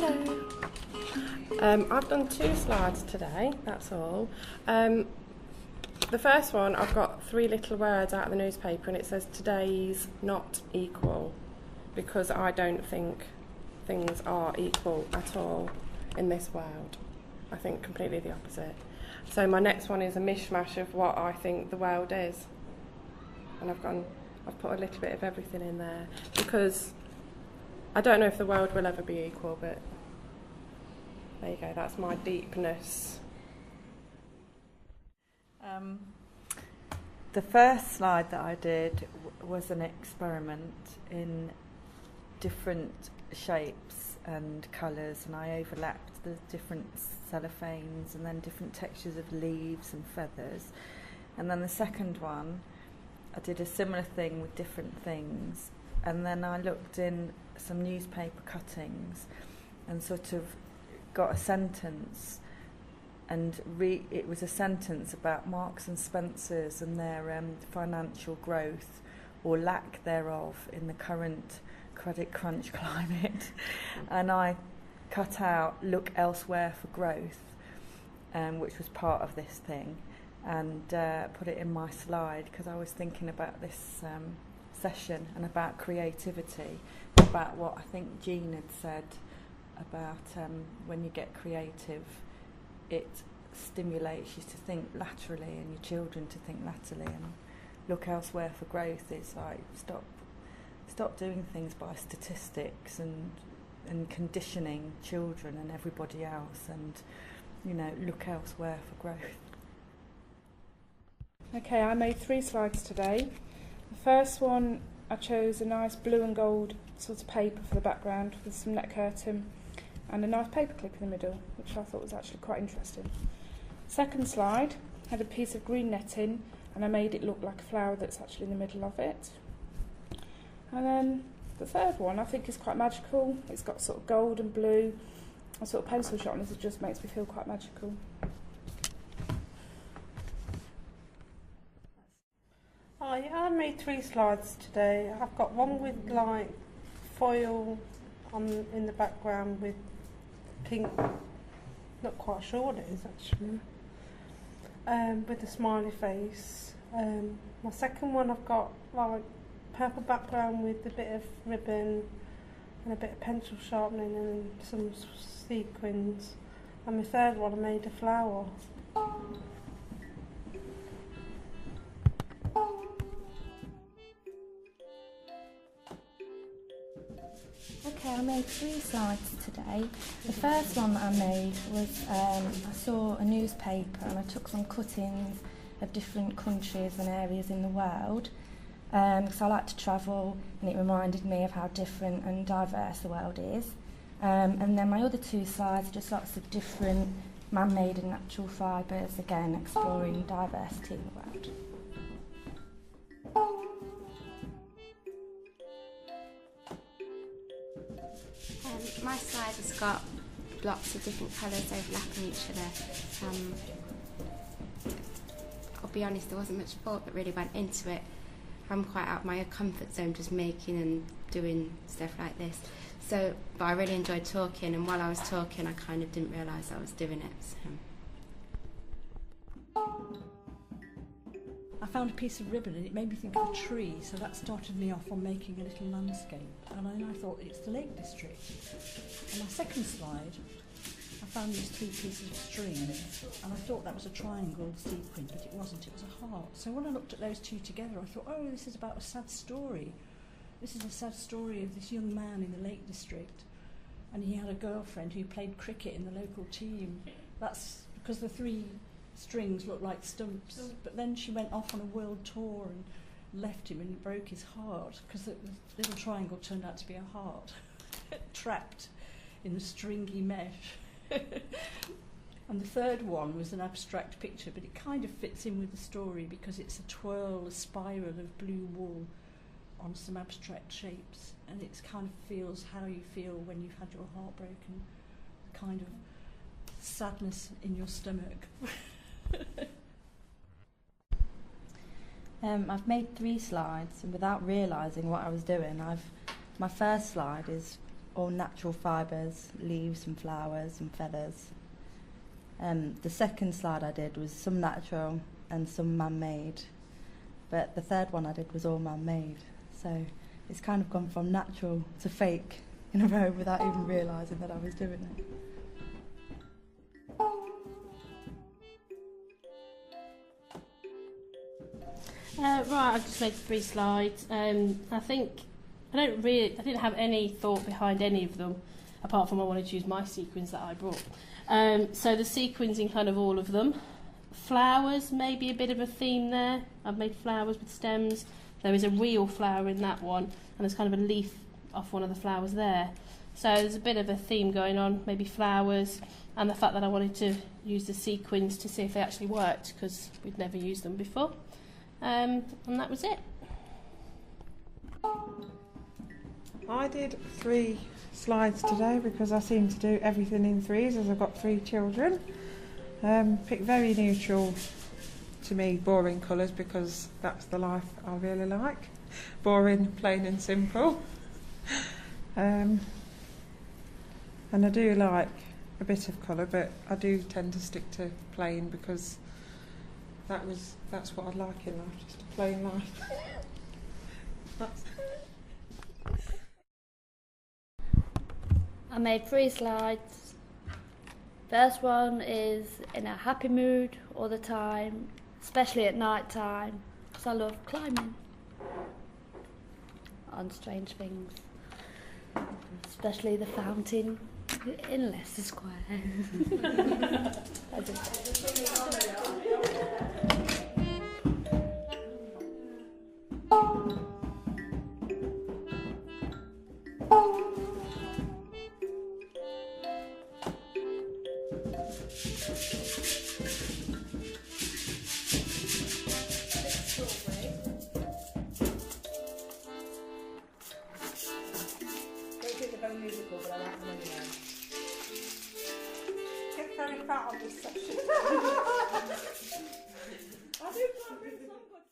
Hello. I've done 2 slides today, that's all. The first one, I've got 3 little words out of the newspaper and it says today's not equal, because I don't think things are equal at all in this world. I think completely the opposite. So my next one is a mishmash of what I think the world is. And I've put a little bit of everything in there, because I don't know if the world will ever be equal, but there you go, that's my deepness. The first slide that I did was an experiment in different shapes and colours, and I overlapped the different cellophanes and then different textures of leaves and feathers. And then the second one, I did a similar thing with different things, and then I looked in some newspaper cuttings and sort of got a sentence, and it was a sentence about Marks and Spencer's and their financial growth or lack thereof in the current credit crunch climate. And I cut out "look elsewhere for growth," which was part of this thing, and put it in my slide, because I was thinking about this session and about creativity, about what I think Jean had said about when you get creative, it stimulates you to think laterally and your children to think laterally, and look elsewhere for growth is like stop doing things by statistics and conditioning children and everybody else, and look elsewhere for growth. Okay, I made 3 slides today. The first one, I chose a nice blue and gold sort of paper for the background with some net curtain and a nice paper clip in the middle, which I thought was actually quite interesting. Second slide had a piece of green netting, and I made it look like a flower that's actually in the middle of it. And then the third one I think is quite magical. It's got sort of gold and blue, a sort of pencil shot on it. It just makes me feel quite magical. Hi, I made 3 slides today. I've got one with like foil in the background with pink, not quite sure what it is actually, with a smiley face. My second one, I've got like purple background with a bit of ribbon and a bit of pencil sharpening and some sequins. And my third one, I made a flower. Okay, I made 3 slides today. The first one that I made was I saw a newspaper and I took some cuttings of different countries and areas in the world, because I like to travel, and it reminded me of how different and diverse the world is. And then my other 2 slides are just lots of different man-made and natural fibres, again exploring diversity in the world. My slide has got lots of different colours overlapping each other. I'll be honest, there wasn't much thought that really went into it. I'm quite out of my comfort zone just making and doing stuff like this. But I really enjoyed talking, and while I was talking I kind of didn't realise I was doing it. I found a piece of ribbon and it made me think of a tree, so that started me off on making a little landscape. And then I thought, it's the Lake District. On my second slide, I found these 2 pieces of string, and I thought that was a triangle sequin, but it wasn't, it was a heart. So when I looked at those 2 together, I thought, oh, this is about a sad story. This is a sad story of this young man in the Lake District, and he had a girlfriend who played cricket in the local team. That's because the 3 strings looked like stumps, but then she went off on a world tour and left him, and he broke his heart because the little triangle turned out to be a heart trapped in the stringy mesh. And the third one was an abstract picture, but it kind of fits in with the story because it's a twirl, a spiral of blue wool on some abstract shapes, and it kind of feels how you feel when you've had your heart broken, the kind of sadness in your stomach. I've made 3 slides, and without realising what I was doing, my first slide is all natural fibres, leaves and flowers and feathers. The second slide I did was some natural and some man-made, but the third one I did was all man-made. So it's kind of gone from natural to fake in a row without even realising that I was doing it. Right, I've just made 3 slides. I didn't have any thought behind any of them, apart from I wanted to use my sequins that I brought. So the sequins in kind of all of them. Flowers, maybe a bit of a theme there. I've made flowers with stems. There is a real flower in that one, and there's kind of a leaf off one of the flowers there. So there's a bit of a theme going on, maybe flowers, and the fact that I wanted to use the sequins to see if they actually worked, because we'd never used them before. And that was it. I did 3 slides today because I seem to do everything in 3s as I've got 3 children. Picked very neutral, to me, boring colours because that's the life I really like. Boring, plain and simple. And I do like a bit of colour, but I do tend to stick to plain because that's what I like in life, just a plain life. I made 3 slides. First one is in a happy mood all the time, especially at night time, because I love climbing on strange things, especially the fountain in Leicester Square. Musical, but I like them anyway. Get very fat on this session.